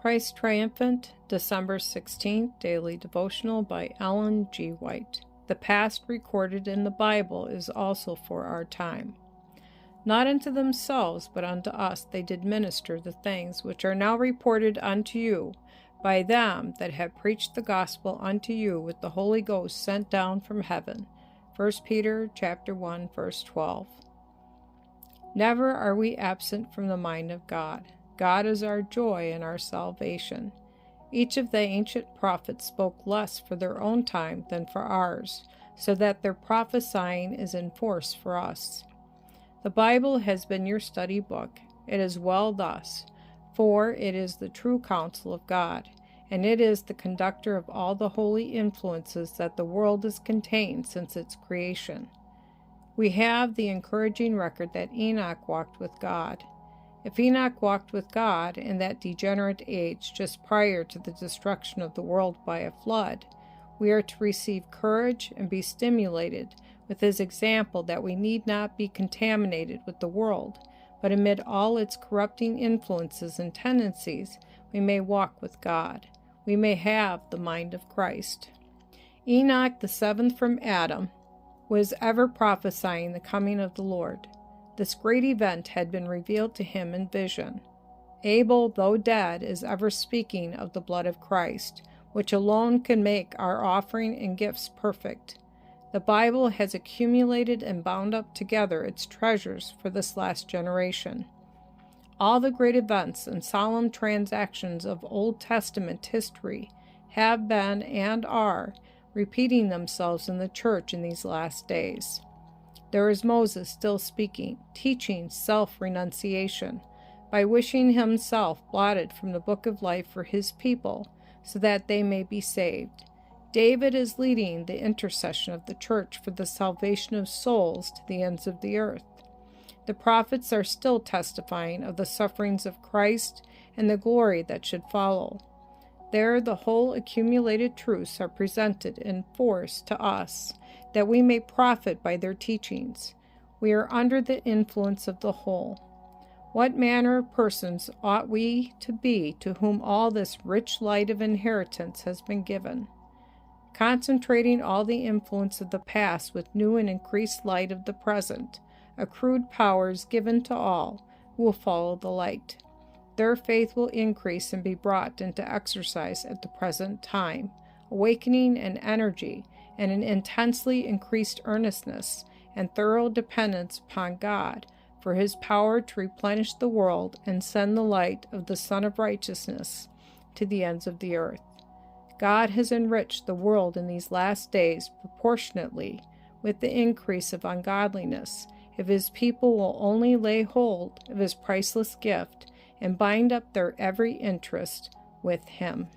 Christ Triumphant, December 16th, Daily Devotional by Ellen G. White. The past recorded in the Bible is also for our time. Not unto themselves, but unto us they did minister the things which are now reported unto you by them that have preached the gospel unto you with the Holy Ghost sent down from heaven. 1 Peter chapter 1, verse 12. Never are we absent from the mind of God. God is our joy and our salvation. Each of the ancient prophets spoke less for their own time than for ours, so that their prophesying is in force for us. The Bible has been your study book. It is well thus, for it is the true counsel of God, and it is the conductor of all the holy influences that the world has contained since its creation. We have the encouraging record that Enoch walked with God. If Enoch walked with God in that degenerate age just prior to the destruction of the world by a flood, we are to receive courage and be stimulated with his example that we need not be contaminated with the world, but amid all its corrupting influences and tendencies, we may walk with God. We may have the mind of Christ. Enoch, the seventh from Adam, was ever prophesying the coming of the Lord. This great event had been revealed to him in vision. Abel, though dead, is ever speaking of the blood of Christ, which alone can make our offering and gifts perfect. The Bible has accumulated and bound up together its treasures for this last generation. All the great events and solemn transactions of Old Testament history have been and are repeating themselves in the church in these last days. There is Moses still speaking, teaching self-renunciation, by wishing himself blotted from the book of life for his people, so that they may be saved. David is leading the intercession of the church for the salvation of souls to the ends of the earth. The prophets are still testifying of the sufferings of Christ and the glory that should follow. There the whole accumulated truths are presented in force to us, that we may profit by their teachings. We are under the influence of the whole. What manner of persons ought we to be to whom all this rich light of inheritance has been given? Concentrating all the influence of the past with new and increased light of the present, accrued powers given to all who will follow the light. Their faith will increase and be brought into exercise at the present time, awakening an energy and an intensely increased earnestness and thorough dependence upon God for his power to replenish the world and send the light of the Sun of Righteousness to the ends of the earth. God has enriched the world in these last days proportionately with the increase of ungodliness, if his people will only lay hold of his priceless gift and bind up their every interest with him.